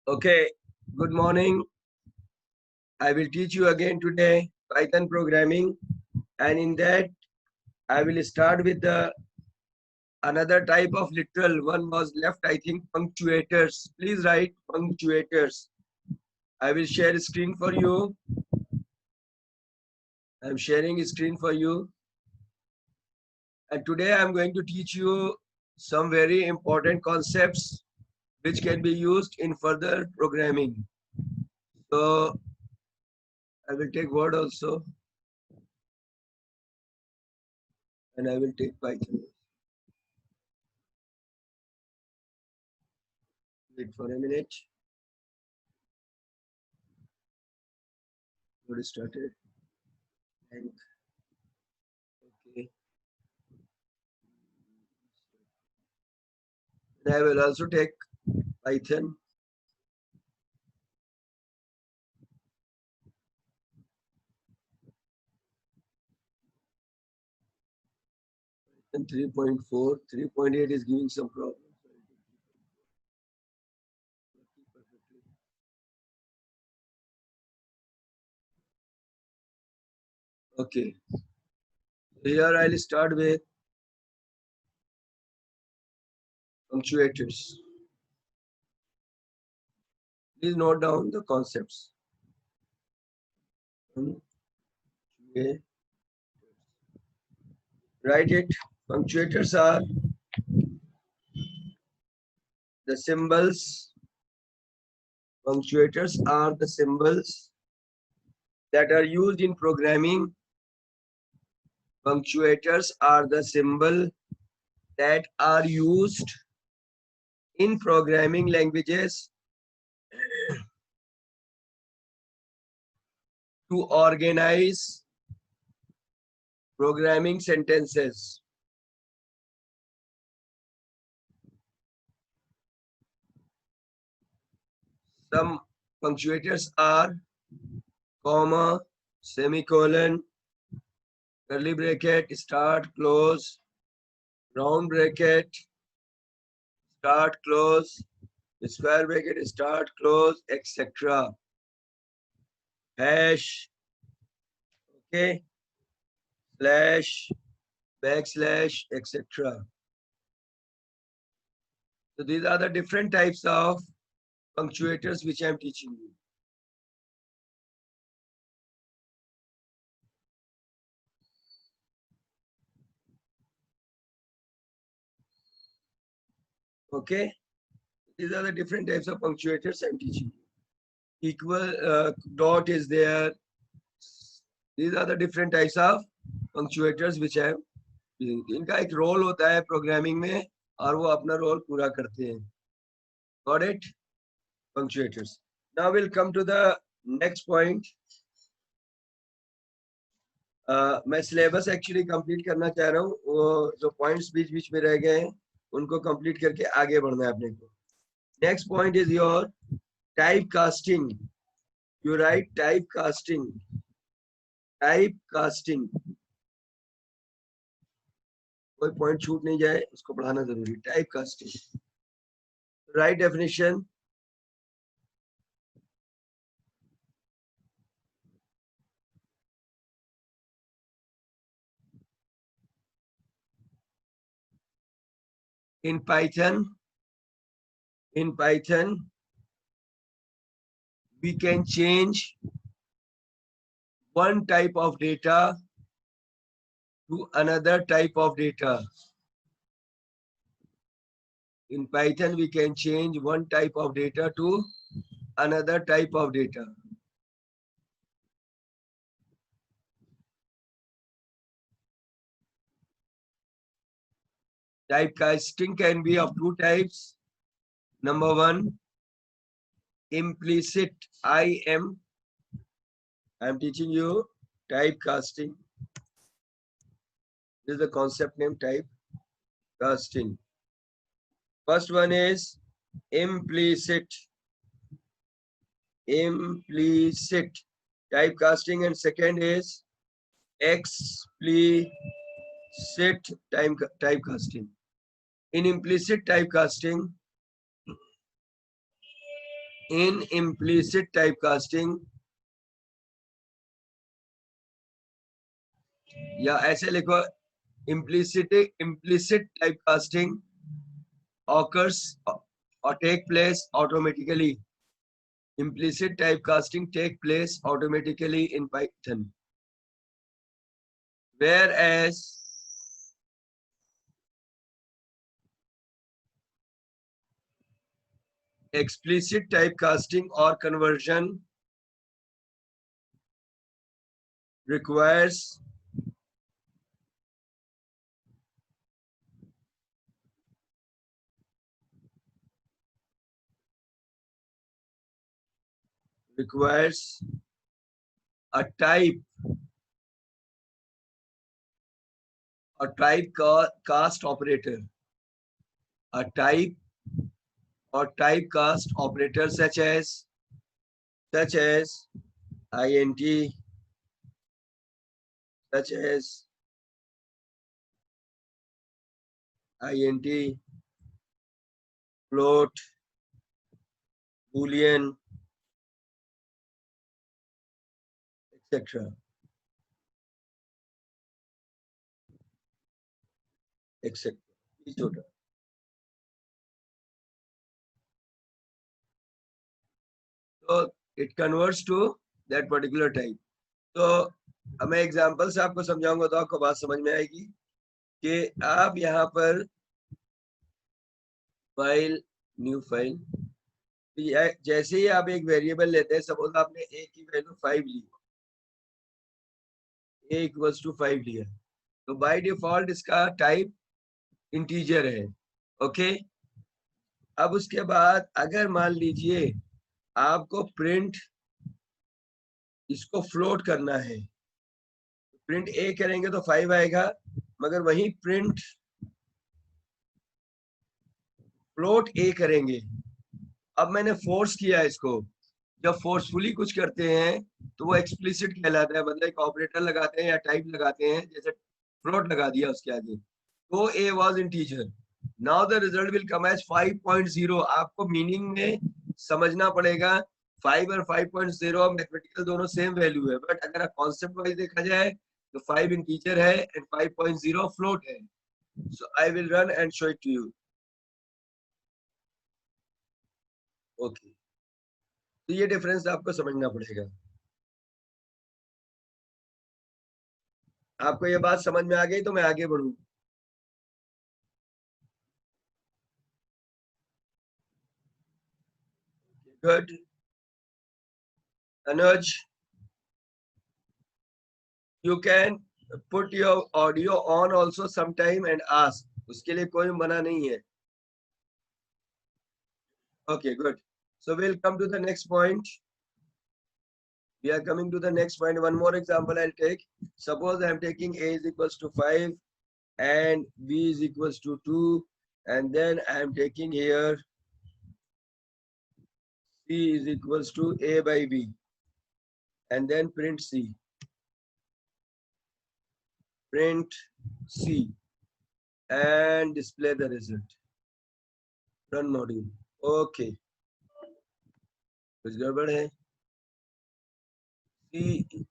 Okay, good morning. I will teach you again today Python programming, and in that I will start with the another type of literal. One was left, I think, punctuators. Please write punctuators. I will share a screen for you. I'm sharing a screen for you, and today I'm going to teach you some very important concepts which can be used in further programming. So I will take Word also, and I will take Python. Wait for a minute. What started? And okay. And I will also take Python. And 3.4, 3.8 is giving some problems. Okay. Here I'll start with punctuators. Please note down the concepts. Okay. Write it. Punctuators are the symbols. Punctuators are the symbols that are used in programming. Punctuators are the symbol that are used in programming languages to organize programming sentences. Some punctuators are comma, semicolon, curly bracket, start, close, round bracket, start, close, square bracket, start, close, etc. Hash, okay, slash, backslash, etc. So these are the different types of punctuators which I am teaching you. Okay, these are the different types of punctuators I am teaching you. Equal dot is there. These are the different types of punctuators which I am using. इनका एक role होता है programming में और वो अपना role पूरा करते हैं. Got it? Punctuators. Now we'll come to the next point. मैं सिलेबस एक्चुअली कंप्लीट करना चाह रहा हूँ. वो जो पॉइंट्स बीच बीच में रह गए हैं उनको कंप्लीट करके आगे बढ़ना है अपने को. Next point is your type casting. You right type casting. Type casting. कोई पॉइंट छूट नहीं जाए उसको पढ़ाना जरूरी. Type casting. Right definition. in Python, we can change one type of data to another type of data. In Python, we can change one type of data to another type of data. Typecasting can be of two types. Number one, implicit IM. I'm teaching you typecasting. This is the concept name, typecasting. First one is implicit. Implicit typecasting, and second is explicit typecasting. In implicit typecasting, in implicit typecasting, या ऐसे लिखो, implicit typecasting occurs or take place automatically. Implicit typecasting take place automatically in Python, whereas explicit typecasting or conversion requires a typecast operator, a type or typecast operator such as int, such as int, float, boolean, etc. etc. So it converts to that particular type. तो अब मैं example से आपको समझाऊंगा तो आपको बात समझ में आएगी कि आप यहाँ पर फाइल, न्यू फाइल, जैसे ही आप एक वेरिएबल लेते हैं, सपोज आपने a की वैल्यू 5 ली, a इक्वल्स टू 5 लिया, तो बाय डिफॉल्ट इसका टाइप इंटीजर है। ओके, अब उसके बाद अगर मान लीजिए आपको प्रिंट इसको फ्लोट करना है, प्रिंट ए करेंगे तो 5 आएगा, मगर वही प्रिंट फ्लोट ए करेंगे। अब मैंने फोर्स किया इसको, जब फोर्सफुली कुछ करते हैं तो वो एक्सप्लिसिट कहलाता है, मतलब एक ऑपरेटर लगाते हैं या टाइप लगाते हैं, जैसे फ्लोट लगा दिया उसके आगे, तो a was integer. Now the result will come as 5.0। आपको मीनिंग में समझना पड़ेगा, 5 और 5.0 मैथमेटिकल दोनों सेम वैल्यू है, बट अगर कॉन्सेप्ट वाइज देखा जाए तो 5 इंटीजर है एंड 5.0 फ्लोट है। So I will run and show it to you. Okay, तो ये डिफरेंस आपको समझना पड़ेगा। आपको ये बात समझ में आ गई तो मैं आगे बढ़ूं। Good. Anuj, you can put your audio on also sometime and ask, उसके लिए कोई मना नहीं है। Okay, good. So we'll come to the next point. We are coming to the next point. One more example I'll take. Suppose I'm taking a is equals to 5 and b is equals to 2, and then I'm taking here c is equals to a by b, and then print c, and display the result. Run module. Okay, कुछ गड़बड़ है? c is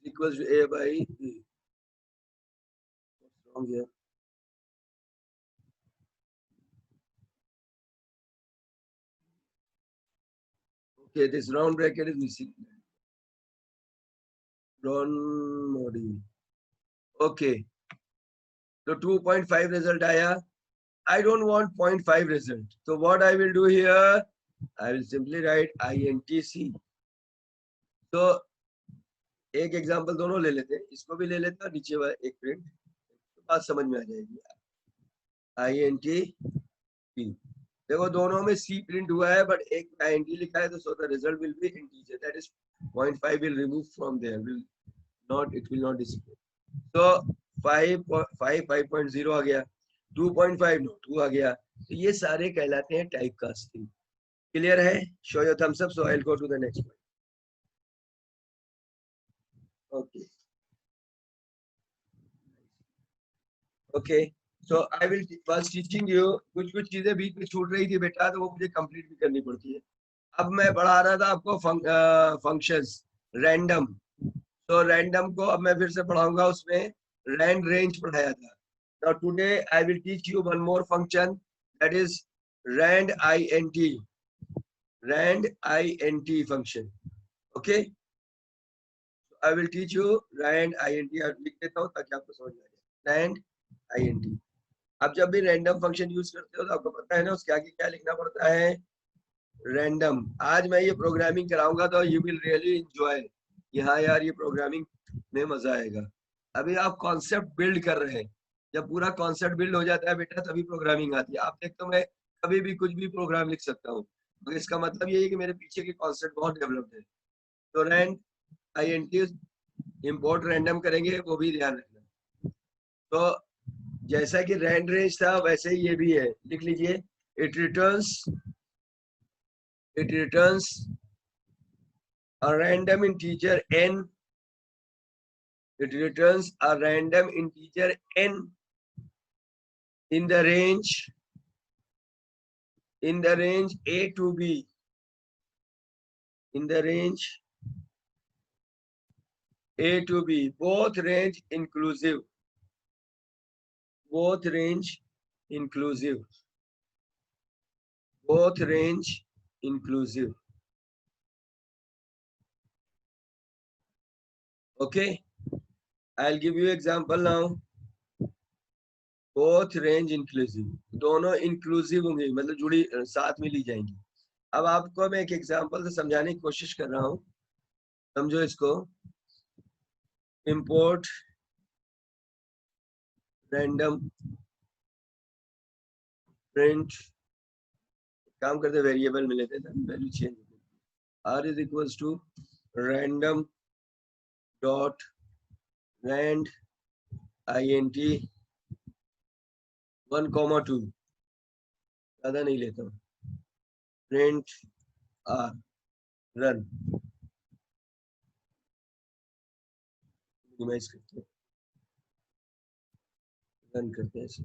equals to a by b. What's wrong here? Okay, this round bracket is missing. Run module. Okay, so 2.5 result आया. I don't want 0.5 result. So what I will do here, I will simply write intc. तो एक example दोनों ले लेते हैं, इसको भी ले लेते हैं और नीचे वाला एक प्रिंट, तो बात समझ में आ जाएगी। int देखो दोनों में c प्रिंट हुआ है, बट एक में int लिखा है, तो so the result will be integer, that is 0.5 will remove from there, will not, it will not display. तो 5.0 आ गया, 2.5 नो 2 आ गया, तो ये सारे कहलाते हैं टाइप कास्टिंग। क्लियर है? Show your thumbs up, so I will go to the next point. Okay, okay, so I will was teaching you, कुछ चीजें बीच में छूट रही थी बेटा, तो वो मुझे कंप्लीट भी करनी पड़ती है। अब मैं पढ़ा रहा था आपको फंक्शंस रैंडम, तो रैंडम को अब मैं फिर से पढ़ाऊंगा, उसमें रैंड रेंज पढ़ाया था. Now today I will teach you one more function, that is rand int function. Okay, I will teach you rand int. लिख देता हूँ ताकि आपको समझ में आ जाए. rand int. अब जब भी रैंडम फंक्शन यूज करते हो तो आपको पता है ना उसके आगे क्या लिखना पड़ता है, रैंडम. आज मैं ये प्रोग्रामिंग कराऊंगा तो यू विल रियली एंजॉय. यहाँ यार ये प्रोग्रामिंग में मजा आएगा. अभी आप कॉन्सेप्ट बिल्ड कर रहे हैं, जब पूरा कॉन्सेप्ट बिल्ड हो जाता है बेटा तभी प्रोग्रामिंग आती है. आप देखते हो मैं कभी भी कुछ भी प्रोग्राम लिख सकता हूँ, तो इसका मतलब ये है कि मेरे पीछे के कॉन्सेप्ट बहुत डेवलप्ड है. तो रैंड int इंपोर्ट रैंडम करेंगे, वो भी ध्यान रखना. तो जैसा कि रैंड रेंज था वैसे ही ये भी है, लिख लीजिए. It returns a random integer n. It returns a random integer n in the range a to b, in the range a to b, both range inclusive, both range inclusive, both range inclusive. Okay, I'll give you example now. Both range inclusive, दोनों inclusive होंगे, मतलब जुड़ी साथ में ली जाएंगी. अब आपको मैं एक एग्जांपल से समझाने की कोशिश कर रहा हूं, समझो इसको. इंपोर्ट रैंडम प्रिंट, काम करते वेरिएबल में लेते थे, value change. r is equals to random dot rand int 1,2, ज्यादा नहीं लेता हूँ. प्रिंट r रन, मिनिमाइज करते हैं, रन करते हैं ऐसे.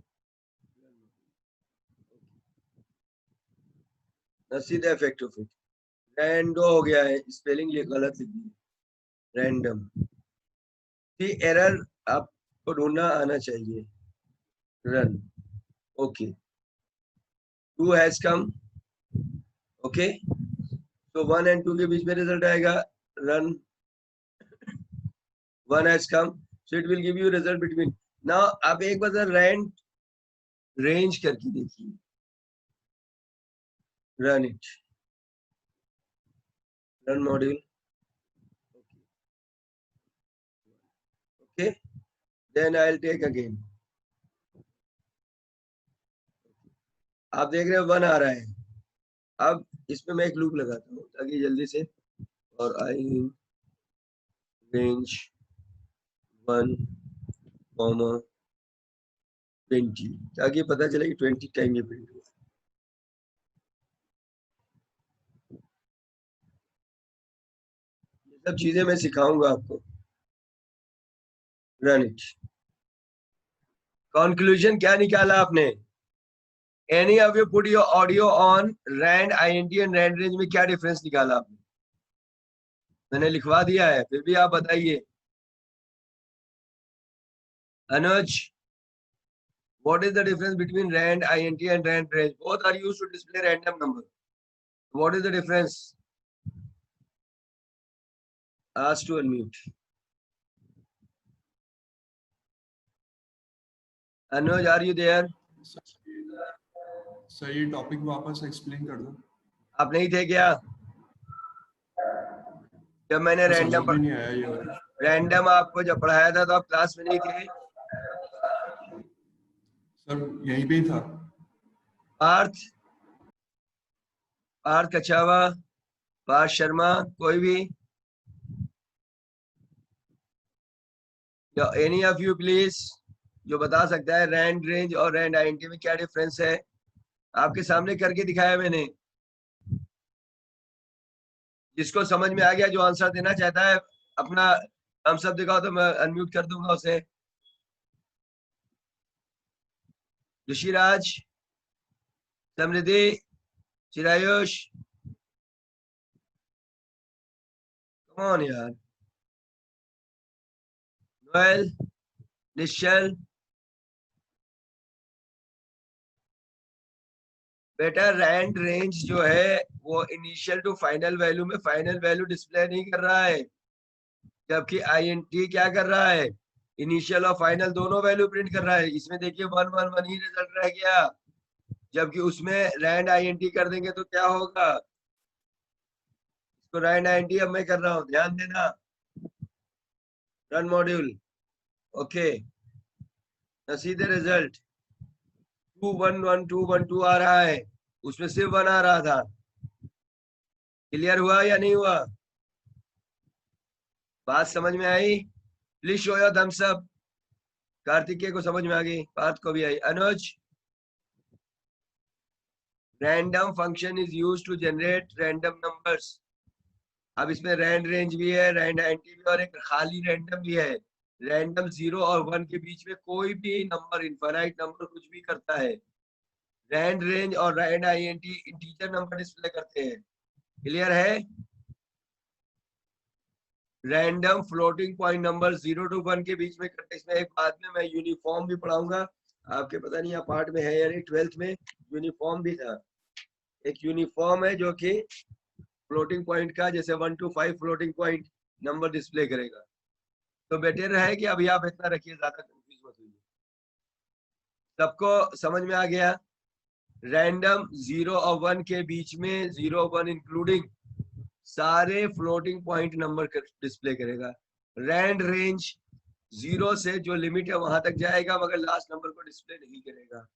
See the effect of it. रैंडो हो गया है, स्पेलिंग ये गलत लिख दी, रैंडम. की एरर आपको ढूंढना आना चाहिए. Run. Okay, 2 has come. Okay, तो 1 and 2 के बीच में रिजल्ट आएगा. Run. 1 has come, so it will give you result between. Now आप एक बार रैंड रेंज करके देखिए. Run it, run module. Okay, then I will take again. आप देख रहे हो 1 आ रहा है. अब इसमें मैं एक लूप लगाता हूँ ताकि जल्दी से, और आई रेंज 1, 20, ताकि पता चले कि 20 टाइम ये प्रिंट हुआ. ये सब चीजें मैं सिखाऊंगा आपको. Run it. कंक्लूजन क्या निकाला आपने? Any of you put your audio on rand int and rand range में क्या डिफरेंस निकाला आपने? मैंने लिखवा दिया है, फिर भी आप बताइए. अनुज, what is the difference between rand int and rand range? Both are used to display random number. What is the difference? Ask to unmute. Anuj, are you there? Sir ये टॉपिक वापस एक्सप्लेन कर दो. आप नहीं थे क्या जब मैंने रैंडम आपको जब पढ़ाया था? तो आप क्लास में नहीं थे. सर यहीं पे ही था. पार्थ, पार्थ कछावा, पार्थ शर्मा, कोई भी? एनी ऑफ यू प्लीज, जो बता सकता है रैंड रेंज और रैंड int में क्या डिफरेंस है? आपके सामने करके दिखाया मैंने. जिसको समझ में आ गया, जो आंसर देना चाहता है, अपना हम सब दिखाओ तो मैं अनम्यूट कर दूंगा उसे. ऋषिराज, समृद्धि, चिरायुष, कौन यार? नोएल, निश्चल, बेटा रैंड रेंज जो है वो इनिशियल टू फाइनल वैल्यू में फाइनल वैल्यू डिस्प्ले नहीं कर रहा है, जबकि आईएनटी क्या कर रहा है? इनिशियल और फाइनल दोनों वैल्यू प्रिंट कर रहा है। इसमें देखिए 1 1 1 ही रिजल्ट रह गया, जबकि उसमें रैंड आईएनटी कर देंगे तो क्या होगा? तो रैंड आईएनटी अब मैं कर रहा हूँ, ध्यान देना। रन मॉड्यूल, ओके, सीधे रिजल्ट 2 1 1 2 1 2 आ रहा है, उसमें सिर्फ 1 आ रहा था। क्लियर हुआ या नहीं हुआ? बात समझ में आई? Please show your thumbs up. Kartikeya को समझ में आ गई, पार्थ को भी आई। Anuj, random function is use to generate random numbers. अब इसमें रैंड रेंज भी है, रैंड एंटी भी, और एक खाली रैंडम भी है। रैंडम 0 और 1 के बीच में कोई भी नंबर, इनफाइनाइट नंबर कुछ भी करता है। रैंड रेंज और rand INT integer number display करते हैं। क्लियर है? Random floating point number 0 to 1 के बीच में करते हैं। इसमें एक बाद में मैं यूनिफॉर्म भी पढ़ाऊंगा, आपके पता नहीं पार्ट में है या नहीं, 12th में यूनिफॉर्म भी था। एक यूनिफॉर्म है जो कि फ्लोटिंग पॉइंट का, जैसे 1 to 5 floating point number display करेगा। तो बेटर है कि अभी आप इतना रखिए, ज्यादा कंफ्यूज मत होइए। सबको समझ में आ गया? रैंडम 0 और 1 के बीच में, 0 1 इंक्लूडिंग सारे फ्लोटिंग पॉइंट नंबर डिस्प्ले करेगा। रैंड रेंज 0 से जो लिमिट है वहां तक जाएगा, मगर लास्ट नंबर को डिस्प्ले नहीं करेगा।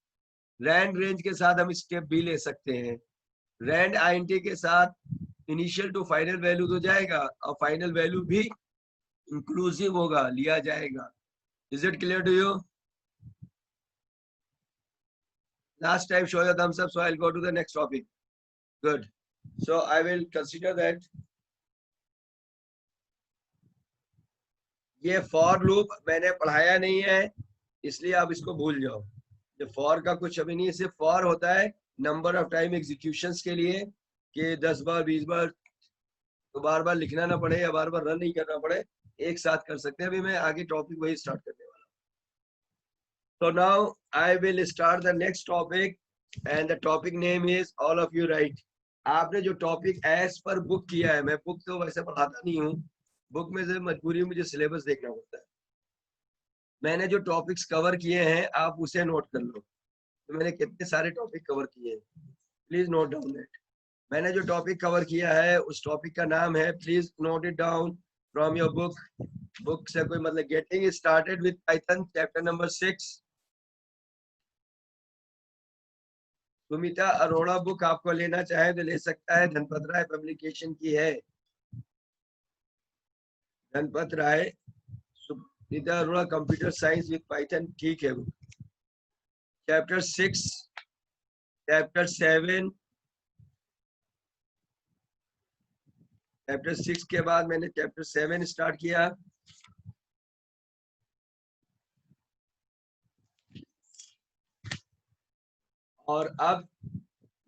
रैंड रेंज के साथ हम स्टेप भी ले सकते हैं। रैंड आईएनटी के साथ इनिशियल टू फाइनल वैल्यू तो जाएगा, और फाइनल वैल्यू भी इंक्लूसिव होगा, लिया जाएगा। Is it clear to you? Last time show your thumbs up, so I'll go to the next topic. Good. So I will consider that ये for loop मैंने पढ़ाया नहीं है, इसलिए आप इसको भूल जाओ। ये फॉर का कुछ अभी नहीं, सिर्फ फॉर होता है नंबर ऑफ टाइम एग्जीक्यूशंस के लिए, कि 10 बार 20 बार, तो बार बार लिखना ना पड़े या बार बार रन नहीं करना पड़े, एक साथ कर सकते हैं। अभी मैं आगे टॉपिक वही स्टार्ट करने वाला हूँ। तो now I will start the next topic, and the topic name is, all of you right. आपने जो टॉपिक एज पर बुक किया है, मैं बुक तो वैसे पढ़ाता नहीं हूँ, बुक में से मजबूरी मुझे सिलेबस देखना पड़ता है। मैंने जो टॉपिक्स कवर किए हैं आप उसे नोट कर लो, तो मैंने कितने सारे टॉपिक कवर किए हैं, प्लीज नोट डाउन दैट। मैंने जो टॉपिक कवर किया है उस टॉपिक का नाम है, please note it down from your book. Book से कोई मतलब, getting started with Python chapter number 6। Sumita Arora book आपको लेना चाहे तो ले सकता है, धनपत राय पब्लिकेशन की है। Dhanpat Rai, Sumita Arora, computer science with Python, ठीक है। चैप्टर 6, चैप्टर 7, चैप्टर 6 के बाद मैंने चैप्टर 7 स्टार्ट किया। और अब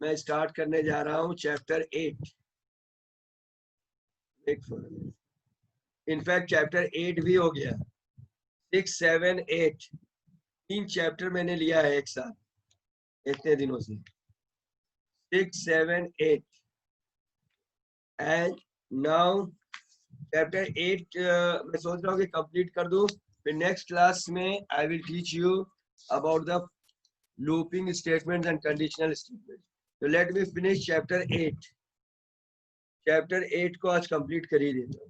मैं स्टार्ट करने जा रहा हूं चैप्टर 8। इनफैक्ट चैप्टर 8 भी हो गया। 6 7 8 तीन चैप्टर मैंने लिया है एक साथ इतने दिनों से। 6 7 8 एंड नाउ चैप्टर 8 मैं सोच रहा हूँ कि कंप्लीट कर दूं, फिर नेक्स्ट क्लास में I will teach you about the looping statements and conditional statements. तो let me finish chapter 8। Chapter 8 को आज कंप्लीट कर ही देता हूँ।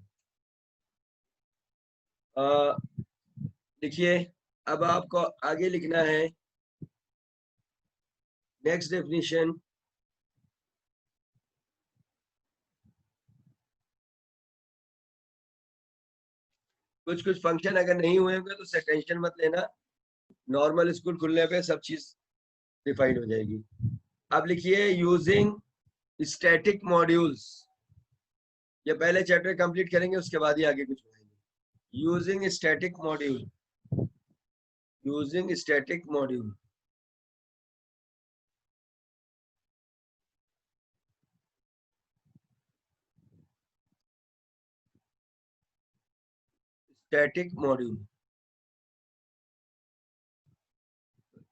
देखिए, अब आपको आगे लिखना है नेक्स्ट डेफिनेशन। कुछ फंक्शन अगर नहीं हुए होंगे तो टेंशन मत लेना, नॉर्मल स्कूल खुलने पे सब चीज डिफाइन हो जाएगी। अब लिखिए यूजिंग स्टैटिक मॉड्यूल्स। ये पहले चैप्टर कंप्लीट करेंगे, उसके बाद ही आगे कुछ पढ़ेंगे। Using static module, using static module. Static module.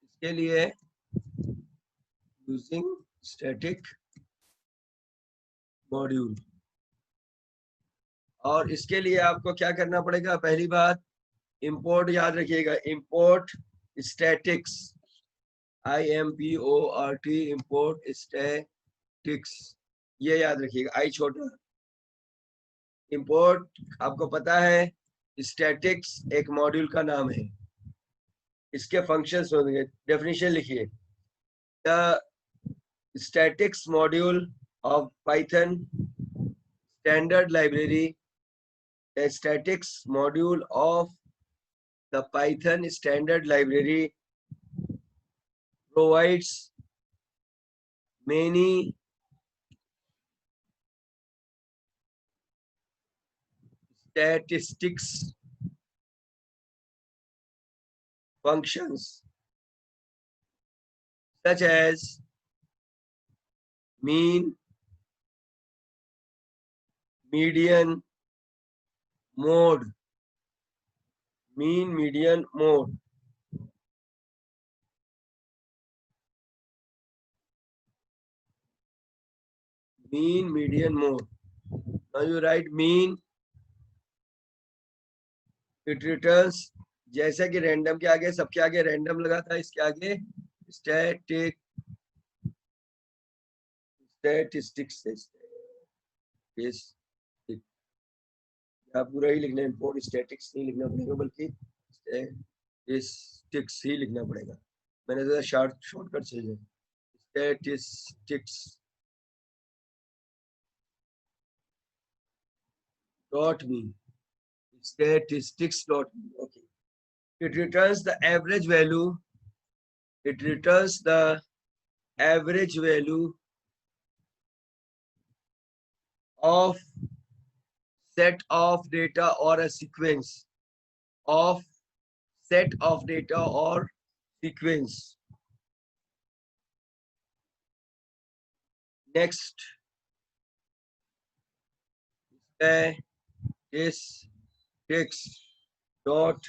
इसके लिए यूजिंग स्टैटिक मॉड्यूल, और इसके लिए आपको क्या करना पड़ेगा? पहली बात, इंपोर्ट याद रखिएगा, import statics, IMPORT, import statics, ये याद रखिएगा, आई छोटा। इंपोर्ट आपको पता है स्टैटिक्स एक मॉड्यूल का नाम है, इसके फंक्शंस होंगे। डेफिनेशन लिखिए, the statics module of Python standard library, the statics module of the Python standard library provides many statistics functions such as mean, median, mode, mean, median, mode. Mean, median, mode. Now you write mean, it returns, जैसा कि random के आगे, सबके आगे random लगा था, इसके आगे स्टैटिक, स्टैटिस्टिक्स है, आप पूरा ही लिखना, इंपोर्ट स्टैटिक्स नहीं लिखना पड़ेगा, बल्कि स्टैटिस्टिक्स ही लिखना पड़ेगा। मैंने तो शॉर्टकट से statistics dot me, statistics dot me. Okay, it returns the average value, it returns the average value of set of data or a sequence of set of data or sequence. Next, statistics dot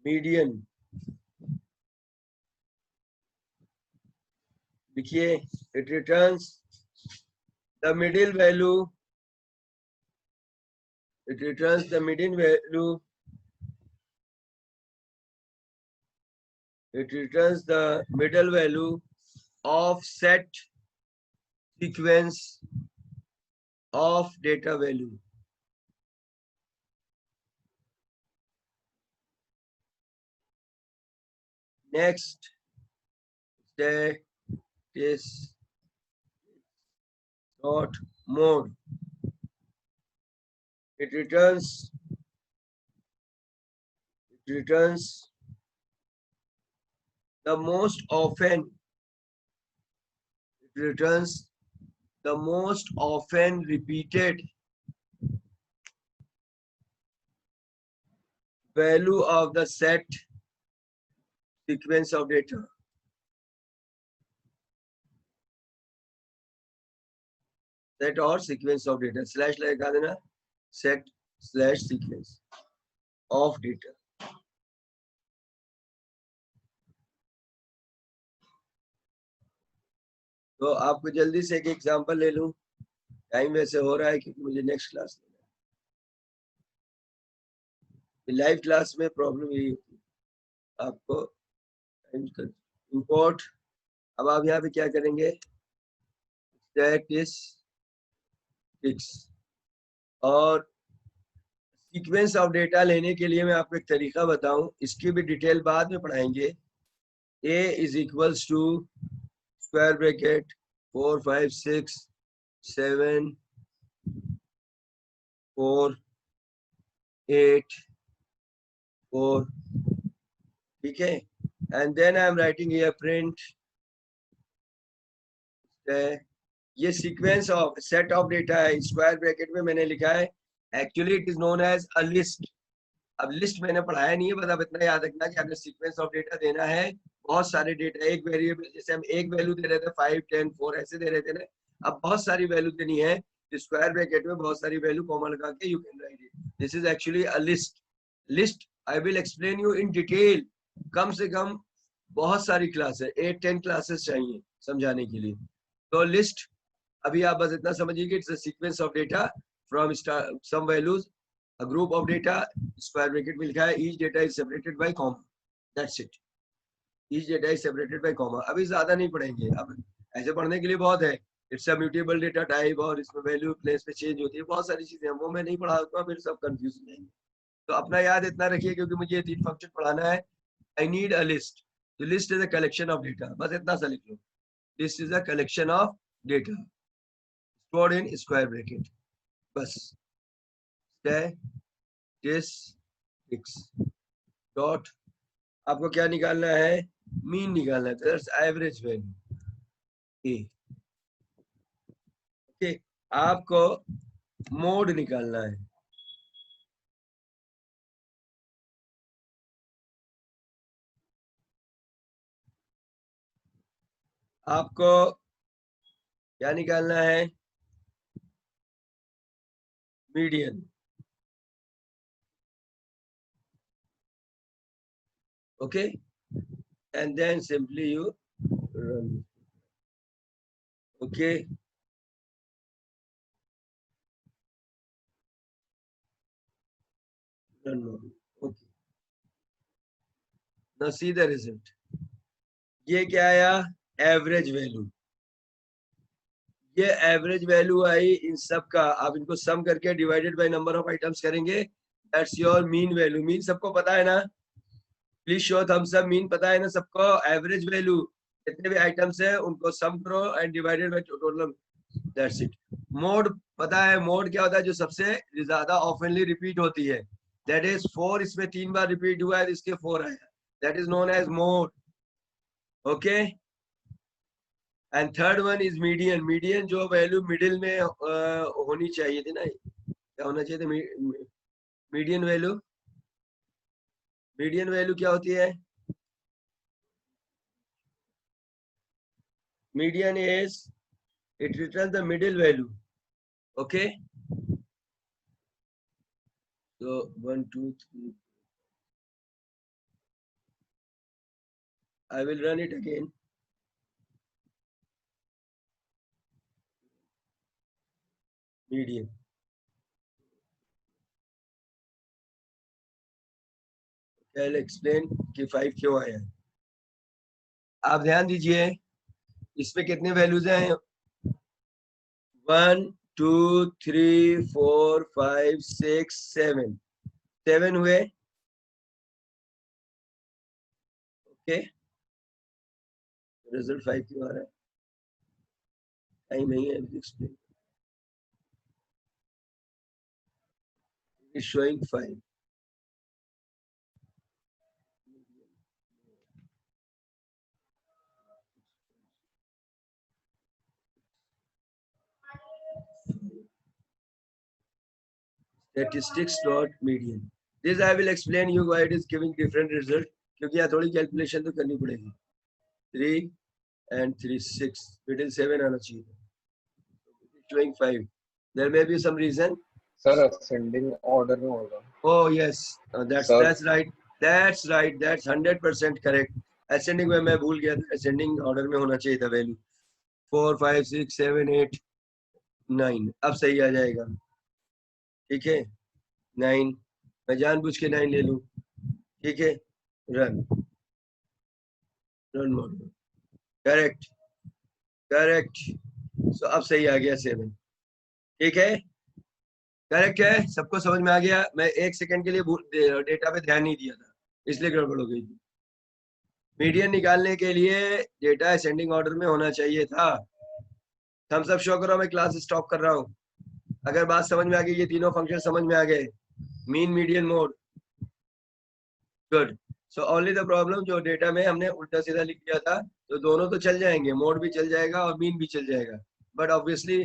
median, देखिए, it returns the middle value, it returns the median value, it returns the middle value of set sequence of data value. Next, statistics dot mode, it returns the most often, it returns the most often repeated value of the set sequence of data. Set or sequence of data, slash लगा देना, set slash sequence of data. तो आपको जल्दी से एक example ले लूं, time वैसे हो रहा है क्योंकि मुझे नेक्स्ट क्लास लेना है। लाइव क्लास में प्रॉब्लम यही होती है, आपको इंपोर्ट, अब आप यहाँ पे क्या करेंगे, स्टैटिस्टिक्स, और सीक्वेंस ऑफ डेटा लेने के लिए मैं आपको एक तरीका बताऊं, इसकी भी डिटेल बाद में पढ़ाएंगे। A is equals to square bracket 4 5 6 7 4 8 4, ठीक है, and then I am writing here print ये sequence of set of data है, स्क्वायर ब्रैकेट में मैंने लिखा है, actually it is known as a list. अब लिस्ट मैंने पढ़ाया नहीं है, बस अब इतना याद रखना कि आपने सीक्वेंस ऑफ डेटा देना है, बहुत सारे डेटा, एक वेरिएबल, जैसे हम एक वैल्यू दे रहे थे 5 10 4 ऐसे दे रहे थे ना, अब बहुत सारी वैल्यू देनी है, स्क्वायर ब्रैकेट में बहुत सारी वैल्यू कॉमा लगा के you can write it. This is actually a list. List I will explain you in detail. कम से कम बहुत सारी क्लास है, 8-10 क्लासेस चाहिए समझाने के लिए. तो लिस्ट अभी आप बस इतना समझिए कि it's a sequence of data from some values, a group of data, square bracket में लिखा है each data is separated by comma. That's it. Each data is separated by comma. अभी ज्यादा नहीं पढ़ेंगे, अब ऐसे पढ़ने के लिए बहुत है. It's a mutable data type और इसमें वैल्यू प्लेस पे चेंज होती है, बहुत सारी चीजें हैं, वो मैं नहीं पढ़ाता, फिर सब कंफ्यूज हो जाएंगे. तो अपना याद इतना रखिए क्योंकि मुझे ये 3 फंक्शन पढ़ाना है. I need a list. The list is a collection of data. बस इतना सा लिख लो. List is a collection of data stored in square bracket. बस. Statistics dot. आपको क्या निकालना है? मीन निकालना है. That's average value. A. Okay. आपको मोड निकालना है. आपको क्या निकालना है? Median. Okay. And then simply you run. Okay. Run mode. Okay. Now see the result. ये क्या आया? Average value. ये एवरेज वैल्यू आई इन सब का. आप इनको सम करके divided by number of items करेंगे. That's your mean value. Mean सबको पता है ना? Please show thumbs up. Mean पता है ना सबको? एवरेज वैल्यू जितने भी आइटम्स है उनको सम करो and divided by total. That's it. Mode पता है? मोड क्या होता है? जो सबसे ज्यादा ऑफनली रिपीट होती है. That is 4. इसमें 3 बार रिपीट हुआ है, इसके 4 आया. That is known as mode. Okay. And third one is median. Median जो वैल्यू मिडिल में होनी चाहिए थी ना, क्या होना चाहिए था? Median value. मीडियन वैल्यू क्या होती है? Median is it return the middle value. Okay. so 1 2 3 I will run it again. Median. I'll explain कि 5 क्यों आया है. आप ध्यान दीजिए, इसमें कितने वैल्यूज हैं? 1 2 3 4 5 6 7. 7 हुए. ओके. रिजल्ट 5 क्यों आ रहा है? टाइम नहीं है. Explain. Is showing 5. Statistics dot median. This I will explain you why it is giving different result. क्योंकि यहाँ थोड़ी कैलकुलेशन तो करनी पड़ेगी. 3 and 3 6. Middle 7 आना चाहिए. Showing 5. There may be some reason. Sir, ascending order में होगा. Oh yes, that's Sir. that's right. That's right. That's 100% correct. Ascending में मैं भूल गया था. Ascending order में होना चाहिए था वैल्यू. 4 5 6 7 8 9. अब सही आ जाएगा. ठीक है. 9. मैं जानबूझ के 9 ले लूं. ठीक है. Run. Run mode. Correct. Correct. So अब सही आ गया 7. ठीक है. करेक्ट है. सबको समझ में आ गया? मैं 1 सेकंड के लिए डेटा पे ध्यान नहीं दिया था, इसलिए गड़बड़ हो गई थी. मीडियन निकालने के लिए डेटा असेंडिंग ऑर्डर में होना चाहिए था. थम्स अप शो करो. मैं क्लास स्टॉप कर रहा हूँ. अगर बात समझ में आ गई, ये तीनों फंक्शन समझ में आ गए. Mean median mode. Good. So only the problem जो डेटा में हमने उल्टा सीधा लिख दिया था, तो दोनों तो चल जाएंगे. मोड भी चल जाएगा और मीन भी चल जाएगा. बट ऑब्वियसली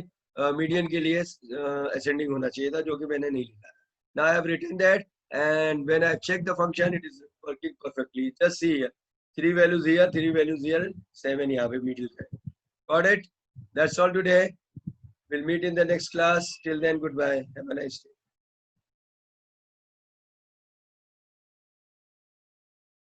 मीडियन के लिए असेंडिंग होना चाहिए था, जो कि मैंने नहीं लिखा. Now I have written that and when I check the function it is working perfectly. Just see here 3 values here, 3 values here, 7 यहाँ पे मिडिल पे. Got it? That's all today. We'll meet in the next class. Till then, goodbye. Have a nice day.